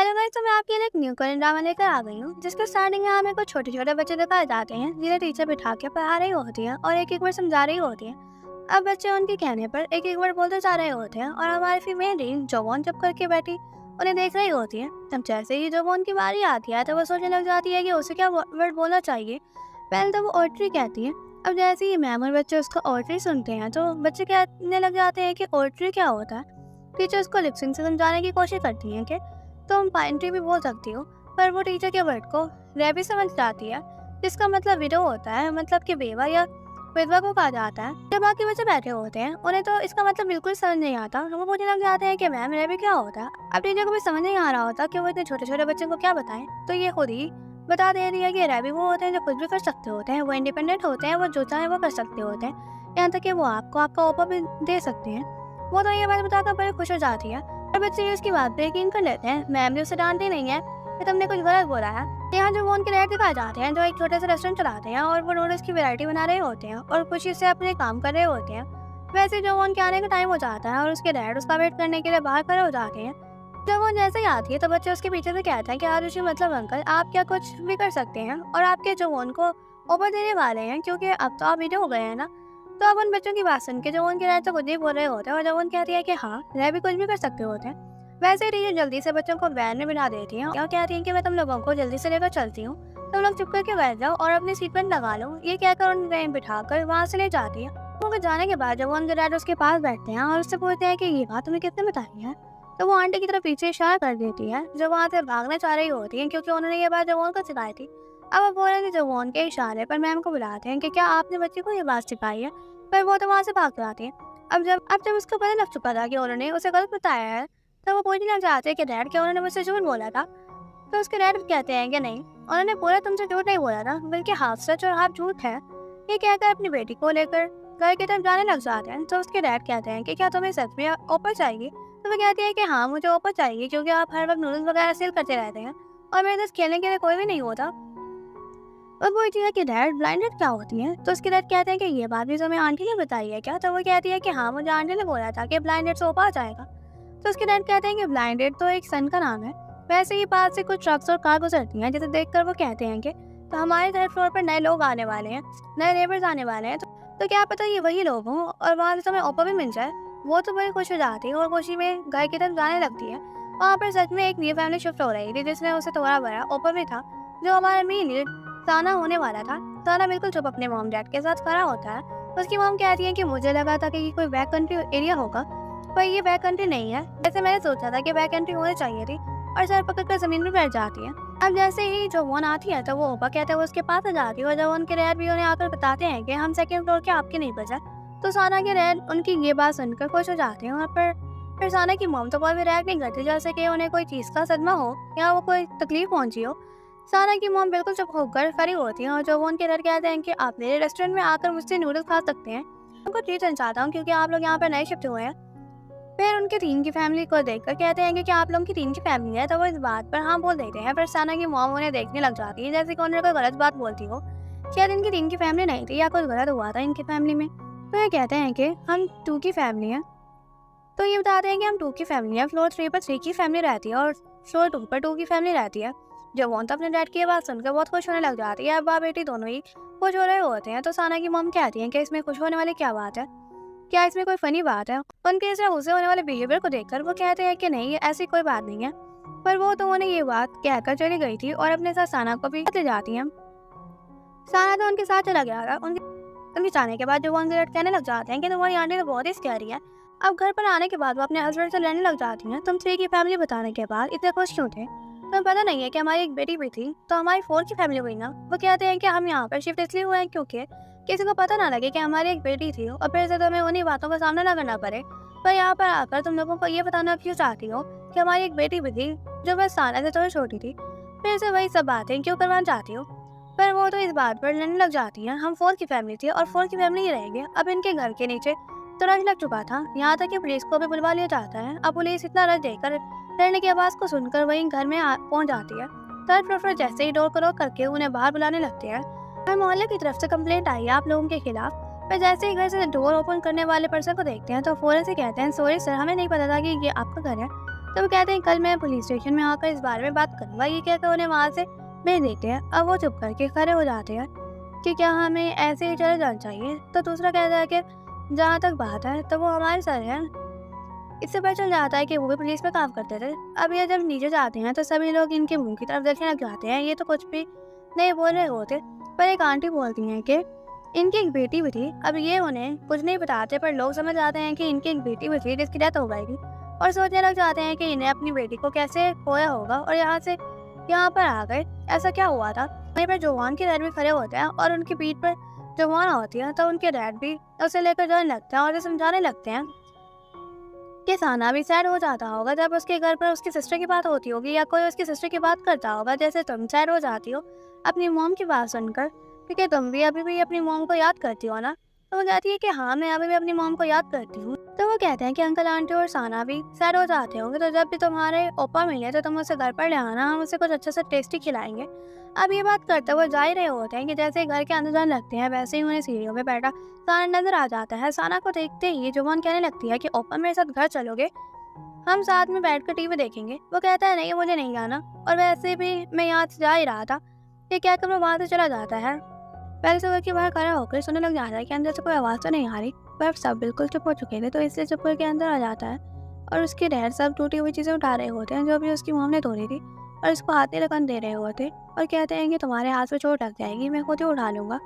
Hello guys, तो मैं आपके लिए एक न्यू कोरियन ड्रामा लेकर आ गई हूँ जिसके स्टार्टिंग में हमें कुछ छोटे छोटे बच्चे दिखाए जाते हैं जिन्हें टीचर बिठा के पढ़ा रही होती है और एक एक वर्ड समझा रही होती है। अब बच्चे उनके कहने पर एक एक वर्ड बोलते जा रहे होते हैं और हमारी फीमेल लीड जोवोन चुप करके बैठी उन्हें देख रही होती है। तब जैसे ही जोवोन की बारी आती है तो वो सोचने लग जाती है कि उसे क्या वर्ड बोलना चाहिए। पहले तो वो ओट्री कहती है। अब जैसे ही मैम और बच्चे उसको ओट्री सुनते हैं तो बच्चे कहने लग जाते हैं कि ओट्री क्या होता है। टीचर उसको लिपसिंग से समझाने की कोशिश करती है कि तुम पाइन ट्री भी बोल सकती हो, पर वो टीचर के वर्ड को रैबी समझ जाती है जिसका मतलब विडो होता है, मतलब कि बेवा या विधवा को कहा जाता है। जब बाकी बच्चे बैठे होते हैं उन्हें तो इसका मतलब बिल्कुल समझ नहीं आता। वो पूछने लग जाते हैं कि मैम रैबी क्या होता है। अब टीचर को भी समझ नहीं आ रहा होता कि वो इतने छोटे छोटे बच्चों को क्या बताएं, तो ये खुद ही बता दे रही है कि रैबी वो होते हैं जो कुछ भी कर सकते होते हैं, वो इंडिपेंडेंट होते हैं, वो जो चाहे वो कर सकते होते हैं, यहाँ तक कि वो आपको आपका ऑफर भी दे सकते हैं। वो तो ये बात बताकर बड़े खुश हो जाती है और बच्चे उसकी बात पे यकीन कर लेते हैं। मैम ने उसे डांटती नहीं है कि तुमने कुछ गलत बोला है। यहाँ जो वो उनके डैड दिखाए जाते हैं जो एक छोटे से रेस्टोरेंट चलाते हैं और वो नूडल्स की वैरायटी बना रहे होते हैं और खुशी से अपने काम कर रहे होते हैं। वैसे जो उनके आने का टाइम हो जाता है और उसके डैड उसका वेट करने के लिए बाहर खड़े हो जाते हैं। जब वो जैसे ही आती है तो बच्चे उसके पीछे से कहते हैं कि आरुषि मतलब अंकल आप क्या कुछ भी कर सकते हैं और आपके जो उनको ओवर देने वाले हैं क्योंकि अब तो आप वीडियो हो गए हैं ना। तो अब उन बच्चों की बात सुन के जो उनके डैड तो कुछ नहीं बोल रहे होते हैं और जब उन कहती है कि हाँ रह भी कुछ भी कर सकते होते हैं। वैसे टीचर जल्दी से बच्चों को वैन में बिठा देती हैं और कहती हैं कि मैं तुम लोगों को जल्दी से लेकर चलती हूँ, तुम लोग चुप करके बैठ जाओ और अपनी सीट पर लगा लो। ये कहकर उन वैन बिठाकर वहाँ से ले जाती है। उनके जाने के बाद जब उनके डैड उसके पास बैठते हैं और उससे पूछते हैं कि ये बात तुम्हें किसने बताई है, तो वो आंटी की तरफ पीछे इशारा कर देती है जो वहाँ से भागना चाह रही होती है क्योंकि उन्होंने ये बात जवान को सिखाई थी। अब वो बोल रहे थे जवान के इशारे पर मैम को बुलाते हैं कि क्या आपने बच्चे को ये बात सिखाई है, पर वो तो वहाँ से भाग जाती है। अब जब उसको पता लग चुका था कि उन्होंने उसे गलत बताया है तो वो पूछने लग जाते हैं कि डैड क्या उन्होंने मुझसे झूठ बोला था। तो उसके डैड कहते हैं कि नहीं, उन्होंने पूरा तुमसे झूठ नहीं बोला था, बल्कि हाफ सच और हाफ झूठ है। ये कहकर अपनी बेटी को लेकर घर की तरफ जाने लग जाते हैं। तो उसके डैड कहते हैं कि क्या तुम्हें सच में ऑफर चाहिए। तो वो कहती है कि हाँ मुझे ऑफर चाहिए क्योंकि आप हर वक्त नूडल्स वगैरह सेल करते रहते हैं और मेरे साथ खेलने के लिए कोई भी नहीं होता। और वो कहती है कि डैड ब्लाइंडेड क्या होती है। तो उसके डैड कहते हैं कि ये बात भी तुम्हें आंटी ने बताई है क्या। तो वो कहती है कि हाँ मुझे आंटी ने बोला था कि ब्लाइंडेड से आ जाएगा। तो उसके डैड कहते हैं कि ब्लाइंडेड तो एक सन का नाम है। वैसे ही पास से कुछ ट्रक्स और कार गुजरती हैं जिसे देखकर वो कहते हैं कि तो हमारे थर्ड फ्लोर पर नए लोग आने वाले हैं, नए नेबर्स आने वाले हैं, तो क्या पता ये वही लोग हों और वहाँ से तुम्हें ऑफर भी मिल जाए। वो तो बड़ी खुश हो जाती है और खुशी में घर की तरफ जाने लगती है। वहाँ पर सच में एक न्यू फैमिली शिफ्ट हो रही थी जिसमें उसे थोड़ा बड़ा ऑफर भी था। जो हमारा मेन साना होने वाला था। साना बिल्कुल चुप अपने मॉम डैड के साथ खड़ा होता है। उसकी मॉम कहती है कि मुझे लगा था कि ये कोई बैक कंट्री एरिया होगा, पर ये बैक कंट्री नहीं है जैसे मैंने सोचा था कि बैक कंट्री होनी चाहिए थी, और सर पकड़ कर जमीन में बैठ जाती है। अब जैसे ही जो वन आती है तो वो ओपा कहते हैं वो उसके पास आ जाती है और जब उनके डैड भी उन्हें आकर बताते हैं कि हम सेकंड फ्लोर के आपके नहीं बचा, तो साना के डैड उनकी ये बात सुनकर खुश हो जाते हैं। और फिर साना की मॉम तो कोई भी रिएक्ट नहीं करती जैसे कि उन्हें कोई चीज़ का सदमा हो या वो कोई तकलीफ पहुंची हो। साना की मॉम बिल्कुल चुप होकर खड़ी होती है और जो वो उनके डर कहते हैं कि आप मेरे रेस्टोरेंट में आकर मुझसे नूडल्स खा सकते हैं, उनको ट्रीट करना चाहता हूँ क्योंकि आप लोग यहाँ पर नए शिफ्ट हुए हैं। फिर उनके टीम की फैमिली को देखकर कहते हैं कि क्या आप लोगों की टीम की फैमिली है, तो वो इस बात पर हाँ बोल देते हैं। फिर साना की मॉम उन्हें देखने लग जाती है जैसे कि उन्हें कोई गलत बात बोलती हो, शायद इनकी टीम की फैमिली नहीं थी या कुछ गलत हुआ था इनकी फैमिली में। तो ये कहते हैं कि हम 2 की फैमिली है। तो ये बताते हैं कि हम 2 की फैमिली है, फ्लोर 3 पर 3 की फैमिली रहती है और फ्लोर 2 पर 2 की फैमिली रहती है। जब वो तो अपने डैड की ये बात सुनकर बहुत खुश होने लग जाती है। अब बाप बेटी दोनों ही खुश हो रहे होते हैं। तो साना की मॉम कहती है कि इसमें खुश होने वाली क्या बात है, क्या इसमें कोई फनी बात है। उनके इस तरह गुस्से होने वाले बिहेवियर को देखकर वो कहते हैं कि नहीं ऐसी कोई बात नहीं है। पर वो तो उन्हें ये बात कहकर चली गई थी और अपने साथ साना को भी ले जाती है। साना तो उनके साथ चला गया था। उनके जाने के बाद जो वो उनके डैड कहने लग जाते हैं कि तुम्हारी आंटी तो बहुत ही स्कैरी है। अब घर पर आने के बाद वो अपने हस्बैंड से लड़ने लग जाती हैं। तुम 3 की फैमिली बताने के बाद इतने खुश क्यों थे, तुम्हें पता नहीं है कि हमारी एक बेटी भी थी, तो हमारी 4 की फैमिली हुई ना। वो कहते हैं कि हम यहाँ पर शिफ्ट इसलिए हुए हैं क्योंकि किसी को पता ना लगे कि हमारी एक बेटी थी और फिर से तुम्हें उन्हीं बातों का सामना ना करना पड़े। पर यहाँ पर आकर तुम लोगों को ये बताना क्यों चाहती हो कि हमारी एक बेटी भी थी जो बस साना से थोड़ी छोटी थी, फिर से वही सब बातें क्यों करवाना चाहती हो। पर वो तो इस बात पर लड़ने लग जाती है। हम 4 की फैमिली थी और 4 की फैमिली ही रहेंगे। अब इनके घर के नीचे तो रश लग चुका था, यहाँ तक कि पुलिस को भी बुलवा लिया जाता है। अब पुलिस इतना रश देखकर लड़ने की आवाज़ को सुनकर वही घर में पहुँच जाती है। थर्ड फ्लोर पर जैसे ही डोर क्रॉक करके उन्हें बाहर बुलाने लगते हैं। हमें मोहल्ले की तरफ से कंप्लेंट आई है आप लोगों के खिलाफ। पर जैसे ही घर से डोर ओपन करने वाले पर्सन को देखते हैं तो फौरन से कहते हैं सॉरी सर, हमें नहीं पता था कि ये आपका घर है। तो वो कहते हैं कल मैं पुलिस स्टेशन में आकर इस बारे में बात करूंगा। ये कहकर उन्हें वहाँ से भेज देते हैं। अब वो चुप करके खड़े हो जाते हैं कि क्या हमें ऐसे ही चले जाना चाहिए। तो दूसरा कहता है कि जहाँ तक बात है तो वो हमारे सर हैं। इससे पता चल जाता है कि वो भी पुलिस में काम करते थे। अब ये जब नीचे जाते हैं तो सभी लोग इनके मुंह की तरफ देखने लग जाते हैं। ये तो कुछ भी नहीं बोल रहे होते, पर एक आंटी बोलती हैं कि इनकी एक बेटी भी थी। अब ये उन्हें कुछ नहीं बताते, पर लोग समझ जाते हैं कि इनकी एक बेटी भी थी जिसकी डेथ हो गई थी, और सोचने लग जाते हैं कि इन्हें अपनी बेटी को कैसे खोया होगा और यहाँ से यहाँ पर आ गए, ऐसा क्या हुआ था। वहीं पर जवान के डैड भी खड़े होते हैं और उनकी पीठ पर जवान होती है, तो उनके डैड भी उसे लेकर जाने लगते हैं और उसे समझाने लगते हैं कि साना भी सैड हो जाता होगा जब उसके घर पर उसकी सिस्टर की बात होती होगी या कोई उसकी सिस्टर की बात करता होगा, जैसे तुम सैड हो जाती हो अपनी मॉम की बात सुनकर, क्योंकि तुम भी अभी भी अपनी मॉम को याद करती हो ना। तो वो कहती है कि हाँ, मैं अभी भी अपनी मॉम को याद करती हूँ। तो वो कहते हैं कि अंकल आंटी और साना भी सैड हो जाते होंगे, तो जब भी तुम्हारे ओपा मिले तो तुम उसे घर पर ले आना, हम उसे कुछ अच्छा सा टेस्टी खिलाएंगे। अब ये बात करते हुए जा ही रहे होते हैं कि जैसे घर के अंदर जाने लगते हैं वैसे ही उन्हें सीढ़ियों में बैठा साना नजर आ जाता है। साना को देखते ही जुबान कहने लगती है कि ओपा मेरे साथ घर चलोगे, हम साथ में बैठकर टीवी देखेंगे। वो कहता है नहीं, मुझे नहीं आना, और वैसे भी मैं यहाँ से जा ही रहा था। ये कहकर वो वहाँ से चला जाता है। पहले से घर के बाहर खड़ा होकर सुनने लग जाता है कि अंदर से कोई आवाज़ तो नहीं आ रही, पर अब सब बिल्कुल चुप हो चुके थे, तो इसलिए चुप करके अंदर आ जाता है। और उसके डैड सब टूटी हुई चीज़ें उठा रहे होते हैं जो भी उसकी मॉम ने तोड़ी थी, और इसको हाथ में लगन दे रहे होते और कहते हैं कि तुम्हारे हाथ में चोट लग जाएगी, मैं खुद ही उठा लूँगा।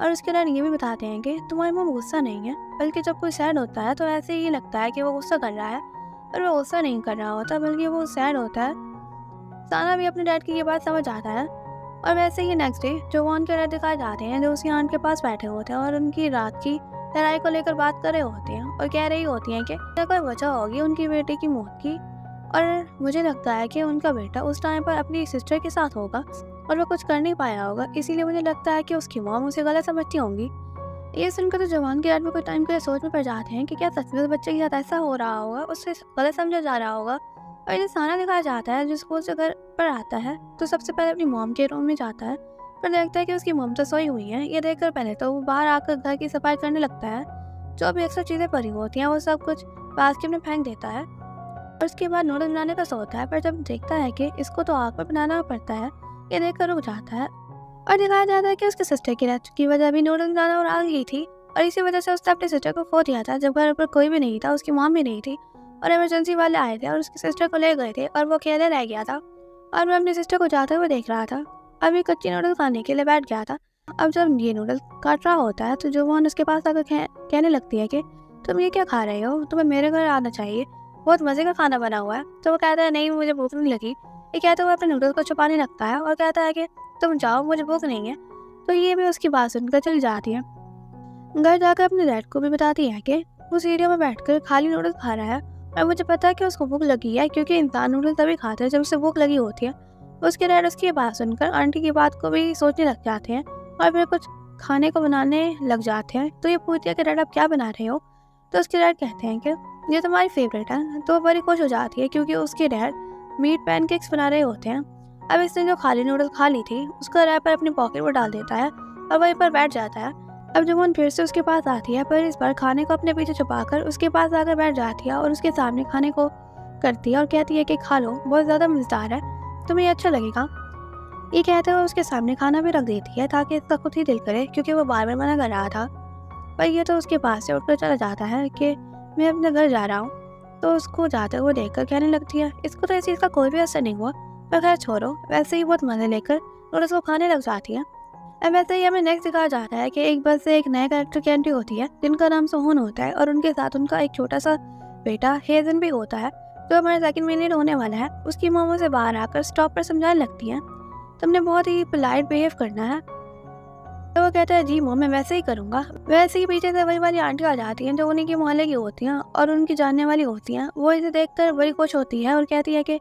और उसके डैड ये भी बताते हैं कि तुम्हारी मॉम गुस्सा नहीं है, बल्कि जब कोई सैड होता है तो ऐसे ही लगता है कि वो गुस्सा कर रहा है, पर वो गुस्सा नहीं कर रहा होता बल्कि वो सैड होता है। साना भी अपने डैड की ये बात समझ आता है। और वैसे ही नेक्स्ट डे जवान के डैड दिखाए जाते हैं जो उसकी आंट के पास बैठे होते हैं और उनकी रात की लड़ाई को लेकर बात कर रहे होते हैं, और कह रही होती हैं कि कोई वजह होगी उनकी बेटे की मौत की, और मुझे लगता है कि उनका बेटा उस टाइम पर अपनी सिस्टर के साथ होगा और वो कुछ कर नहीं पाया होगा, इसीलिए मुझे लगता है कि उसकी मॉम उसे गलत समझती होंगी। ये सुनकर तो जवान के डैड में कुछ टाइम के लिए सोच में पड़ जाते हैं कि क्या सच में उस बच्चे के साथ ऐसा हो रहा होगा, उससे गलत समझा जा रहा होगा। और ये साना दिखाया जाता है जो स्कूल से घर पर आता है तो सबसे पहले अपनी मॉम के रूम में जाता है, पर देखता है कि उसकी मॉम तो सोई हुई है। ये देखकर पहले तो वो बाहर आकर घर की सफाई करने लगता है, जो भी एक्स्ट्रा चीज़ें पड़ी होती हैं वो सब कुछ बास्केट में फेंक देता है, और उसके बाद नूडल्स बनाने का सोचता है, पर जब देखता है कि इसको तो आग पर बनाना पड़ता है, ये देखकर रुक जाता है। और दिखाया जाता है कि उसके सिस्टर की डेथ की वजह भी नूडल्स बनाना और आग ही थी, और इसी वजह से उसने अपने सिस्टर को खो दिया था जब घर पर कोई भी नहीं था, उसकी मॉम भी नहीं थी, और इमरजेंसी वाले आए थे और उसकी सिस्टर को ले गए थे और वो अकेले रह गया था, और मैं अपनी सिस्टर को जाते हुए देख रहा था। अभी कच्ची नूडल्स खाने के लिए बैठ गया था। अब जब ये नूडल्स काट रहा होता है तो जुबान उसके पास आकर कहने लगती है कि तुम ये क्या खा रहे हो, तुम्हें मेरे घर आना चाहिए, बहुत मज़े का खाना बना हुआ है। तो वो कहता है नहीं, मुझे भूख नहीं लगी। ये कहते हुए अपने नूडल्स को छुपाने लगता है और कहता है कि तुम जाओ, मुझे भूख नहीं है। तो ये भी उसकी बात सुनकर चली जाती है। घर जाकर अपने डैड को भी बताती है कि वो सीढ़ियों में बैठकर खाली नूडल्स खा रहा है, और मुझे पता है कि उसको भूख लगी है, क्योंकि इंसान नूडल्स तभी खाता है जब उसे भूख लगी होती है। उसके डैड उसकी ये बात सुनकर आंटी की बात को भी सोचने लग जाते हैं और फिर कुछ खाने को बनाने लग जाते हैं। तो ये पूछती है कि डैड आप क्या बना रहे हो, तो उसके डैड कहते हैं कि ये तुम्हारी फेवरेट है। तो वो बड़ी खुश हो जाती है क्योंकि उसके डैड मीट पैनकेक्स बना रहे होते हैं। अब इसने जो खाली नूडल्स खा ली थी उसका रैपर अपनी पॉकेट में डाल देता है और वहीं पर बैठ जाता है। अब जुबान फिर से उसके पास आती है, पर इस बार खाने को अपने पीछे छुपाकर उसके पास आकर बैठ जाती है और उसके सामने खाने को करती है और कहती है कि खा लो, बहुत ज़्यादा मज़ेदार है, तुम्हें ये अच्छा लगेगा। ये कहते हुए उसके सामने खाना भी रख देती है ताकि इसका खुद ही दिल करे, क्योंकि वो बार बार मना कर रहा था। पर ये तो उसके पास से उठकर चला जाता है कि मैं अपने घर जा रहा हूँ। तो उसको जाते हुए देखकर कहने लगती है इसको तो इस चीज़ का कोई भी असर नहीं हुआ, पर खैर छोड़ो, वैसे ही बहुत मज़े लेकर और उसको खाने लग जाती है। अब वैसे ही हमें नेक्स्ट दिखाया जाता है कि एक बस से एक नए कैरेक्टर की एंट्री होती है जिनका नाम सोहन होता है, और उनके साथ उनका एक छोटा सा बेटा हेजन भी होता है जो हमारे सेकंड मिनट होने वाला है। उसकी मोमो से बाहर आकर स्टॉप पर समझाने लगती है तुमने बहुत ही पोलाइट बिहेव करना है। तो वो कहता है जी मॉम, मैं वैसे ही करूँगा। वैसे ही पीछे से वही वाली आंटी आ जाती हैं जो उन्हीं के मोहल्ले की होती हैं और उनकी जानने वाली होती हैं। वो इसे देखकर बड़ी खुश होती है और कहती है कि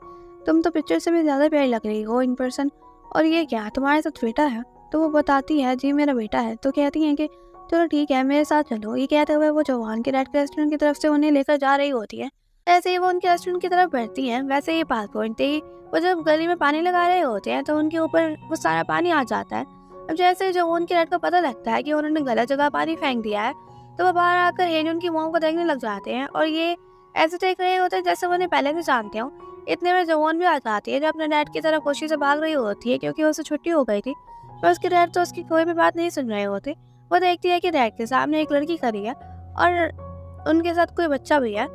तुम तो पिक्चर से भी ज़्यादा प्यारी लग रही हो इन पर्सन, और ये क्या तुम्हारे साथ बेटा है। तो वो बताती है जी मेरा बेटा है। तो कहती हैं कि चलो ठीक है मेरे साथ चलो। ये कहते हुए वो जवान के डैड के रेस्टोरेंट की तरफ से उन्हें लेकर जा रही होती है। ऐसे ही वो उनके रेस्टोरेंट की तरफ बढ़ती हैं। वैसे ही पास पहुंचते ही वो जब गली में पानी लगा रहे होते हैं तो उनके ऊपर वो सारा पानी आ जाता है। अब जैसे जो उनके डैड को पता लगता है कि उन्होंने गलत जगह पानी फेंक दिया है, तो वो बाहर आकर हेजन की मॉम को देखने लग जाते हैं और ये ऐसे देख रहे होते हैं जैसे वो उन्हें पहले से जानते हो। इतने में जवान भी आ जाती है जो अपने डैड की तरफ खुशी से भाग रही होती है क्योंकि उसे छुट्टी हो गई थी। पर उसके डैड तो उसकी कोई भी बात नहीं सुन रहे होते। वो देखती है कि डैड के सामने एक लड़की खड़ी है और उनके साथ कोई बच्चा भी है।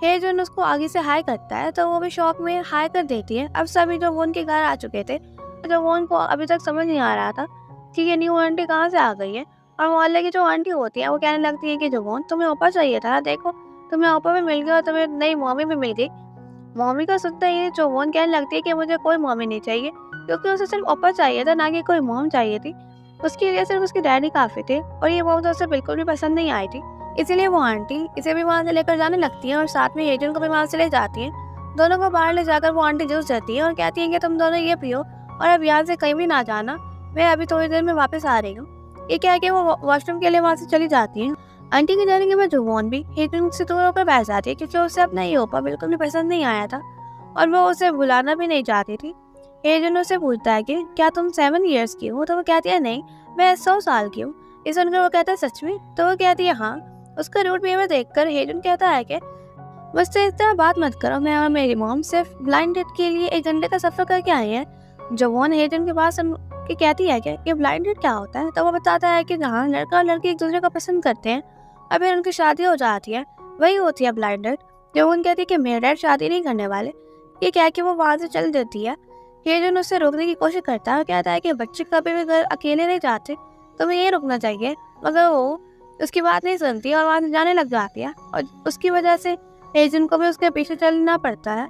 हेजन उसको आगे से हाय करता है तो वो भी शौक में हाय कर देती है। अब सभी जो वो उनके घर आ चुके थे, जो वो उनको अभी तक समझ नहीं आ रहा था कि ये न्यू आंटी कहाँ से आ गई है। और मोहल्ले की जो आंटी होती है वो कहने लगती है कि जोवन तुम्हें ऊपर चाहिए था, देखो तुम्हें ऊपर भी मिल गया और तुम्हें नई मम्मी भी मिल गई। मम्मी का सुनता ही जोवन कहने लगती है कि मुझे कोई मम्मी नहीं चाहिए, क्योंकि उसे सिर्फ ऊपर चाहिए था, ना कि कोई मॉम चाहिए थी। उसके लिए सिर्फ उसके डैडी काफ़ी थे और ये मॉम तो उसे बिल्कुल भी पसंद नहीं आई थी। इसीलिए वो आंटी इसे भी वहाँ से लेकर जाने लगती है और साथ में हेजन को भी वहाँ से ले जाती है। दोनों को बाहर ले जाकर वो आंटी जूस देती है और कहती है कि तुम दोनों ये पियो और अब यहाँ से कहीं भी ना जाना, मैं अभी थोड़ी देर में वापस आ रही हूँ। ये कह के वो वॉशरूम के लिए वहाँ से चली जाती है। आंटी के जाने के बाद जोवन भी हेजन से दूर होकर बैठ जाती है क्योंकि उसे अपना ये ओपा बिल्कुल भी पसंद नहीं आया था और वो उसे बुलाना भी नहीं चाहती थी। हेजन उसे पूछता है कि क्या तुम 7 ईयर्स की हो, तो वो कहती है नहीं, मैं 100 साल की हूँ। इस सुनकर वो कहता है सच में, तो वो कहती है हाँ। उसका रूट बिहेवियर देखकर हेजन कहता है कि मुझसे इस तरह बात मत करो, मैं और मेरी मॉम सिर्फ ब्लाइंड डेट के लिए 1 घंटे का सफर करके आए हैं। जोवन हेजन के पास कि कहती है कि ये ब्लाइंड डेट क्या होता है, तो वो बताता है कि जहाँ लड़का और लड़की एक दूसरे को पसंद करते हैं और फिर उनकी शादी हो जाती है, वही होती है ब्लाइंड डेट। जोवन कहती है कि मेरे डैड शादी नहीं करने वाले। ये कह के वो वहाँ से चल देती है। हेजन उससे रोकने की कोशिश करता है और कहता है कि बच्चे कभी भी घर अकेले नहीं जाते, तुम्हें ये रुकना चाहिए, मगर वो उसकी बात नहीं सुनती और वहाँ से जाने लग जाती है और उसकी वजह से हेजन को भी उसके पीछे चलना पड़ता है।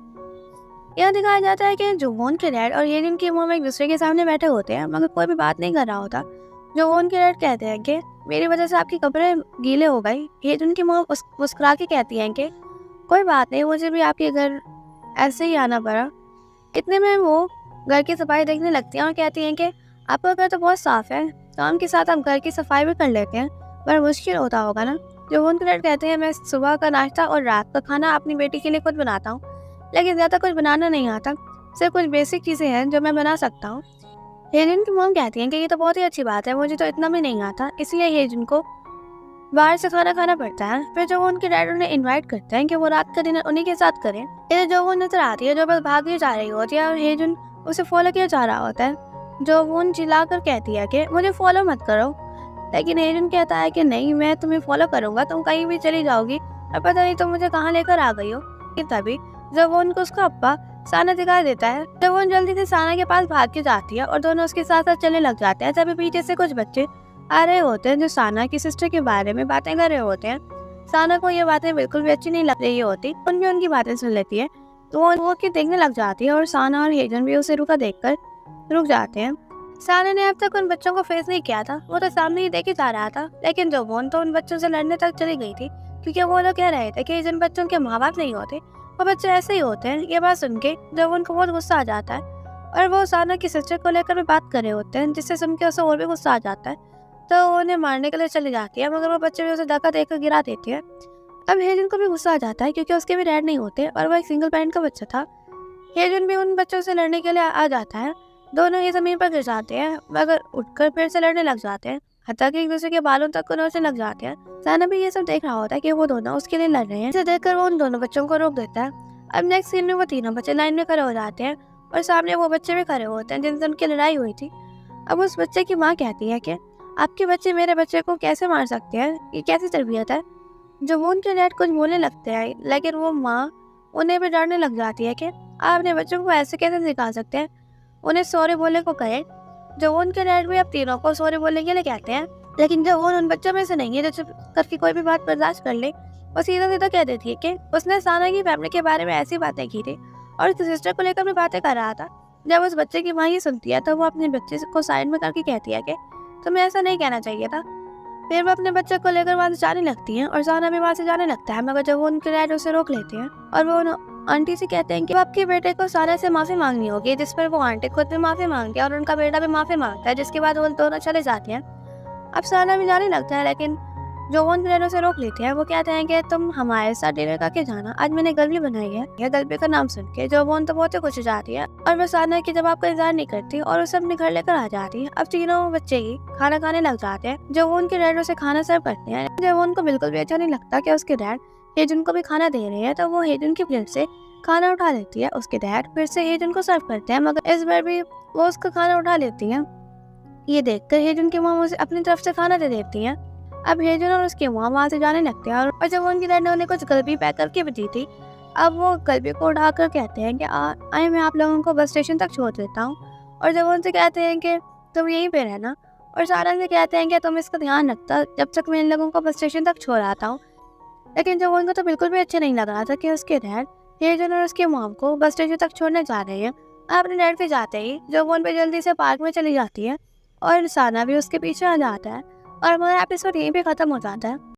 यह दिखाया जाता है कि जोवन के डैड और हेजन की मॉम एक दूसरे के सामने बैठे होते हैं मगर कोई भी बात नहीं कर रहा होता। जोवन के डैड कहते हैं कि मेरी वजह से आपके कपड़े गीले हो गए। हेजन की मॉम मुस्कुरा के कहती हैं कि कोई बात नहीं, मुझे भी आपके घर ऐसे ही आना पड़ा। इतने में वो घर की सफाई देखने लगती हैं और कहती हैं कि आपका घर तो बहुत साफ है, काम के साथ आप घर की सफाई भी कर लेते हैं, पर मुश्किल होता होगा ना। जो उनके डैड कहते हैं मैं सुबह का नाश्ता और रात का खाना अपनी बेटी के लिए खुद बनाता हूँ, लेकिन ज़्यादा कुछ बनाना नहीं आता, सिर्फ कुछ बेसिक चीज़ें हैं जो मैं बना सकता हूँ। हेजन की मॉम कहती हैं कि ये तो बहुत ही अच्छी बात है, मुझे तो इतना भी नहीं आता, इसलिए हेजन को बाहर से खाना खाना पड़ता है। फिर जो उनके डैड उन्हें इनवाइट करते हैं कि वो रात का डिनर उन्हीं के साथ करें। इधर जो वो नजर आती है जो बस भागी जा रही होती है और हेजन उसे फॉलो किया जा रहा होता है। जो वो चिल्ला कर कहती है कि मुझे फॉलो मत करो, लेकिन हेजन कहता है कि नहीं, मैं तुम्हें फॉलो करूंगा, तुम कहीं भी चली जाओगी और पता नहीं तुम मुझे कहाँ लेकर आ गई हो। तभी जब वो उनको उसका अब्बा साना दिखाई देता है तो वो जल्दी से साना के पास भाग के जाती है और दोनों उसके साथ साथ चलने लग जाते हैं। तभी पीछे से कुछ बच्चे आ रहे होते हैं जो साना की सिस्टर के बारे में बातें कर रहे होते हैं। साना को ये बातें बिल्कुल भी अच्छी नहीं लग रही होती, उनकी उनकी बातें सुन लेती है तो वो की देखने लग जाती है और साना और हेजन भी उसे रुका देखकर रुक जाते हैं। साना ने अब तक उन बच्चों को फेस नहीं किया था, वो तो सामने ही देखे जा रहा था, लेकिन जोवन तो उन बच्चों से लड़ने तक चली गई थी क्योंकि वो लोग कह रहे थे कि जिन बच्चों के माँ बाप नहीं होते वो बच्चे ऐसे ही होते हैं। ये बात सुन के जोवन को बहुत गुस्सा आ जाता है और वो साना की सिस्टर को लेकर भी बात कर रहे होते हैं, जिससे सुन के उसे और भी गुस्सा आ जाता है तो वो उन्हें मारने के लिए चली जाती है, मगर वो बच्चे भी उसे धक्का देकर गिरा देती है। अब हेजन को भी गुस्सा आ जाता है क्योंकि उसके भी डैड नहीं होते और वो एक सिंगल पेरेंट का बच्चा था। हेजन भी उन बच्चों से लड़ने के लिए आ जाता है, दोनों ये जमीन पर गिर जाते हैं मगर उठकर फिर से लड़ने लग जाते हैं, हत्या कि एक दूसरे के बालों तक को नोचने लग जाते हैं। साना भी ये सब देख रहा होता है कि वो दोनों उसके लिए लड़ रहे हैं, इसे देखकर वो उन दोनों बच्चों को रोक देता है। अब नेक्स्ट सीन में वो तीनों बच्चे लाइन में खड़े हो जाते हैं और सामने वो बच्चे भी खड़े होते हैं जिनसे उनकी लड़ाई हुई थी। अब उस बच्चे की माँ कहती है कि आपके बच्चे मेरे बच्चे को कैसे मार सकते हैं, ये कैसी तरबियत है। जो वो उनके डैड कुछ बोलने लगते हैं, लेकिन वो माँ उन्हें भी डरने लग जाती है कि आप अपने बच्चों को ऐसे कैसे सिखा सकते हैं, उन्हें सॉरी बोलने को कहे। जो वो उनके डैड भी अब तीनों को सॉरी बोलने के लिए कहते हैं, लेकिन जब वो उन बच्चों में से नहीं है जो चुप करके कोई भी बात बर्दाश्त कर ले, वो सीधा सीधा कह देती है कि उसने साना की फैमिली के बारे में ऐसी बातें की थी और उसकी सिस्टर को लेकर भी बातें कर रहा था। जब उस बच्चे की माँ ये सुनती है तो वो अपने बच्चे को साइड में करके कहती है कि तुम्हें ऐसा नहीं कहना चाहिए था। फिर वो अपने बच्चे को लेकर वहाँ से जाने लगती हैं और साना भी वहाँ से जाने लगता है, मगर जब वो उनके डैड उसे रोक लेते हैं और वो आंटी से कहते हैं कि आपके बेटे को साना से माफ़ी मांगनी होगी, जिस पर वो आंटी खुद भी माफ़ी मांगती है और उनका बेटा भी माफ़ी मांगता है, जिसके बाद वो दोनों चले जाते हैं। अब साना भी जाने लगता है, लेकिन जो वो उन से रोक लेते हैं। वो कहते हैं कि तुम हमारे साथ डिनर करके जाना, आज मैंने गलबी बनाई है। यह गलबी का नाम सुन के जो वो तो बहुत ही खुश हो जाती है और वो साना के जवाब का इंतजार नहीं करती और उसे अपने घर लेकर आ जाती है। अब तीनों बच्चे ही खाना खाने लग जाते हैं। जो वो उनके डैड उसे खाना सर्व करते हैं, जब वो उनको बिल्कुल भी अच्छा नहीं लगता कि उसके डैड हेजन को भी खाना दे रही है तो वो हेजन की प्लेट से खाना उठा लेती है। उसके डैड फिर से हेजन को सर्व करते हैं, मगर इस बार भी वो उसका खाना उठा लेती हैं। ये देखकर हेजन की मॉम उसे अपनी तरफ से खाना दे देती हैं। अब हेजन और उसकी मॉम वहाँ से जाने लगते हैं, और जब उनकी डैड ने उन्हें कुछ गलबी पैक करके भी दी थी, अब वो गलबी को उठाकर कहते हैं कि आए मैं आप लोगों को बस स्टेशन तक छोड़ देता हूँ। और जब उनसे कहते हैं कि तुम यहीं पे रहना, और सारा से कहते हैं कि तुम इसका ध्यान रखता जब तक मैं इन लोगों को बस स्टेशन तक छोड़ आता हूँ। लेकिन जब उनको तो बिल्कुल भी अच्छा नहीं लग रहा था कि उसके डैड हेजन और उसकी मॉम को बस स्टेशन तक छोड़ने जा रहे हैं। अपने डैड के जाते ही जब वो उन पे जल्दी से पार्क में चली जाती है, और साना भी उसके पीछे आ जाता है, और हमारा एपिसोड यहीं पे ख़त्म हो जाता है।